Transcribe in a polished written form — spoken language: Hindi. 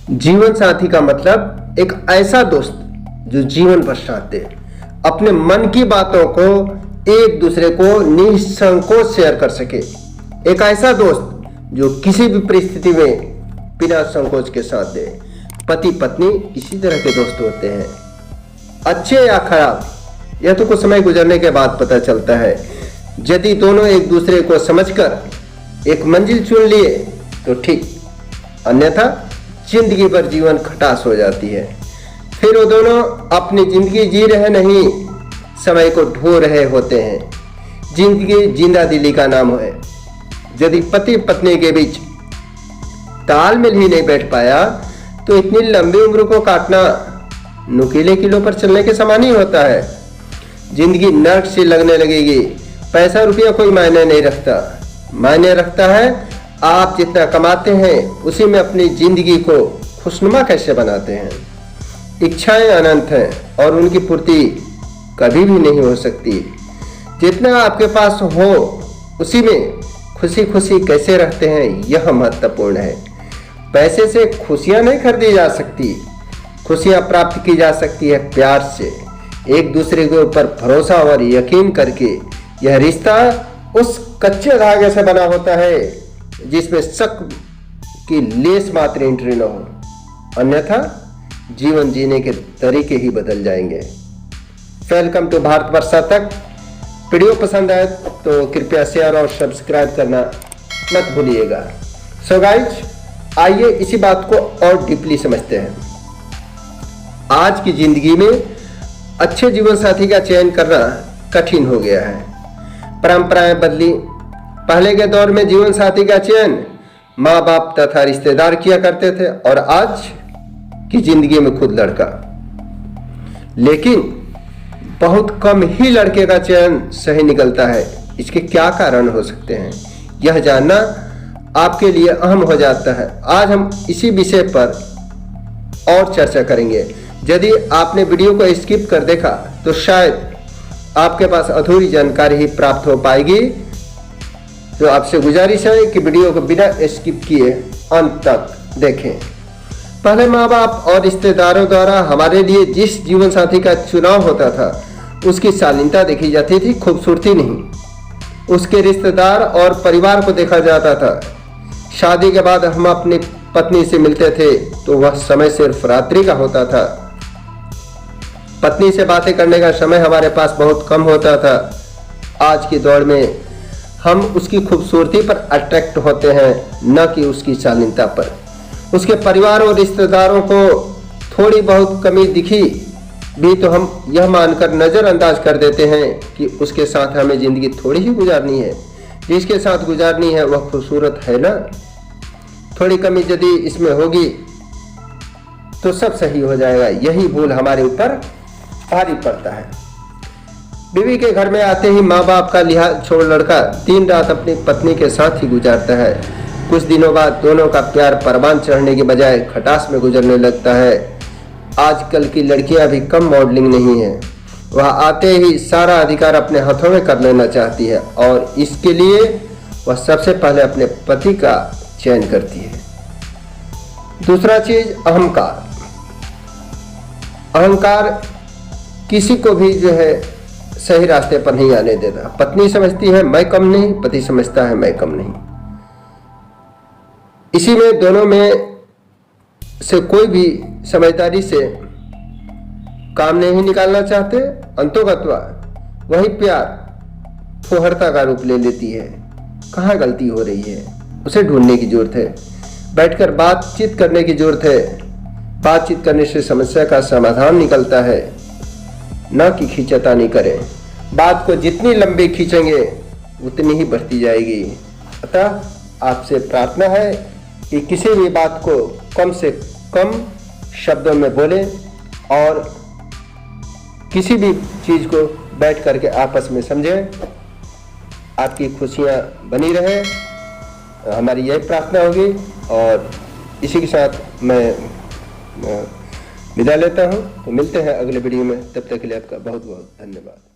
जीवन साथी का मतलब एक ऐसा दोस्त जो जीवन भर साथ दे, अपने मन की बातों को एक दूसरे को निसंकोच शेयर कर सके। एक ऐसा दोस्त जो किसी भी परिस्थिति में बिना संकोच के साथ दे। पति पत्नी इसी तरह के दोस्त होते हैं, अच्छे या खराब यह तो कुछ समय गुजरने के बाद पता चलता है। यदि दोनों एक दूसरे को समझकर एक मंजिल चुन लिए तो ठीक, अन्यथा जिंदगी भर जीवन खटास हो जाती है। फिर वो दोनों अपनी जिंदगी जी रहे नहीं, समय को ढो रहे होते हैं। जिंदगी जिंदा दिली का नाम है। यदि पति पत्नी के बीच तालमेल ही नहीं बैठ पाया तो इतनी लंबी उम्र को काटना नुकीले किलो पर चलने के समान ही होता है। जिंदगी नर्क सी लगने लगेगी। पैसा रुपया कोई मायने नहीं रखता, मायने रखता है आप जितना कमाते हैं उसी में अपनी जिंदगी को खुशनुमा कैसे बनाते हैं। इच्छाएं अनंत हैं और उनकी पूर्ति कभी भी नहीं हो सकती। जितना आपके पास हो उसी में खुशी खुशी कैसे रहते हैं यह महत्वपूर्ण है। पैसे से खुशियां नहीं खरीदी जा सकती, खुशियां प्राप्त की जा सकती है प्यार से, एक दूसरे के ऊपर भरोसा और यकीन करके। यह रिश्ता उस कच्चे धागे से बना होता है जिसमें शक की लेस मात्र एंट्री न हो, अन्यथा जीवन जीने के तरीके ही बदल जाएंगे। वेलकम टू भारत वर्षा तक। वीडियो पसंद आए तो कृपया शेयर और सब्सक्राइब करना मत भूलिएगा। सो गाइज, आइए इसी बात को और डीपली समझते हैं। आज की जिंदगी में अच्छे जीवन साथी का चयन करना कठिन हो गया है। परंपराएं बदली। पहले के दौर में जीवन साथी का चयन माँ बाप तथा रिश्तेदार किया करते थे और आज की जिंदगी में खुद लड़का। लेकिन बहुत कम ही लड़के का चयन सही निकलता है। इसके क्या कारण हो सकते हैं यह जानना आपके लिए अहम हो जाता है। आज हम इसी विषय पर और चर्चा करेंगे। यदि आपने वीडियो को स्किप कर देखा तो शायद आपके पास अधूरी जानकारी ही प्राप्त हो पाएगी। तो आपसे गुजारिश है कि वीडियो को बिना स्किप किए अंत तक देखें। पहले माँ बाप और रिश्तेदारों द्वारा हमारे लिए जिस जीवन साथी का चुनाव होता था उसकी शालीनता देखी जाती थी, खूबसूरती नहीं। उसके रिश्तेदार और परिवार को देखा जाता था। शादी के बाद हम अपनी पत्नी से मिलते थे तो वह समय सिर्फ रात्रि का होता था। पत्नी से बातें करने का समय हमारे पास बहुत कम होता था। आज के दौर में हम उसकी खूबसूरती पर अट्रैक्ट होते हैं, न कि उसकी शालीनता पर। उसके परिवार और रिश्तेदारों को थोड़ी बहुत कमी दिखी भी तो हम यह मानकर नज़रअंदाज कर देते हैं कि उसके साथ हमें ज़िंदगी थोड़ी ही गुजारनी है। जिसके साथ गुजारनी है वह खूबसूरत है ना। थोड़ी कमी यदि इसमें होगी तो सब सही हो जाएगा। यही भूल हमारे ऊपर भारी पड़ता है। बीवी के घर में आते ही माँ बाप का लिहाज छोड़ लड़का दिन रात अपनी पत्नी के साथ ही गुजारता है। कुछ दिनों बाद दोनों का प्यार परवान चढ़ने के बजाय खटास में गुजरने लगता है। आजकल की लड़कियां भी कम मॉडलिंग नहीं है। वह आते ही सारा अधिकार अपने हाथों में कर लेना चाहती है और इसके लिए वह सबसे पहले अपने पति का चयन करती है। दूसरा चीज अहंकार। अहंकार किसी को भी जो है सही रास्ते पर नहीं आने देता। पत्नी समझती है मैं कम नहीं, पति समझता है मैं कम नहीं। इसी में दोनों में से कोई भी समझदारी से काम नहीं निकालना चाहते। अंतोगत्वा वही प्यार फुहरता का रूप ले लेती है। कहाँ गलती हो रही है उसे ढूंढने की जरूरत है। बैठकर बातचीत करने की जरूरत है। बातचीत करने से समस्या का समाधान निकलता है, न कि खींचातानी करें। बात को जितनी लंबी खींचेंगे उतनी ही बढ़ती जाएगी। अतः आपसे प्रार्थना है कि किसी भी बात को कम से कम शब्दों में बोलें और किसी भी चीज़ को बैठ करके आपस में समझें। आपकी खुशियाँ बनी रहे, हमारी यही प्रार्थना होगी। और इसी के साथ मैं विदा लेता हूँ। तो मिलते हैं अगले वीडियो में। तब तक के लिए आपका बहुत बहुत धन्यवाद।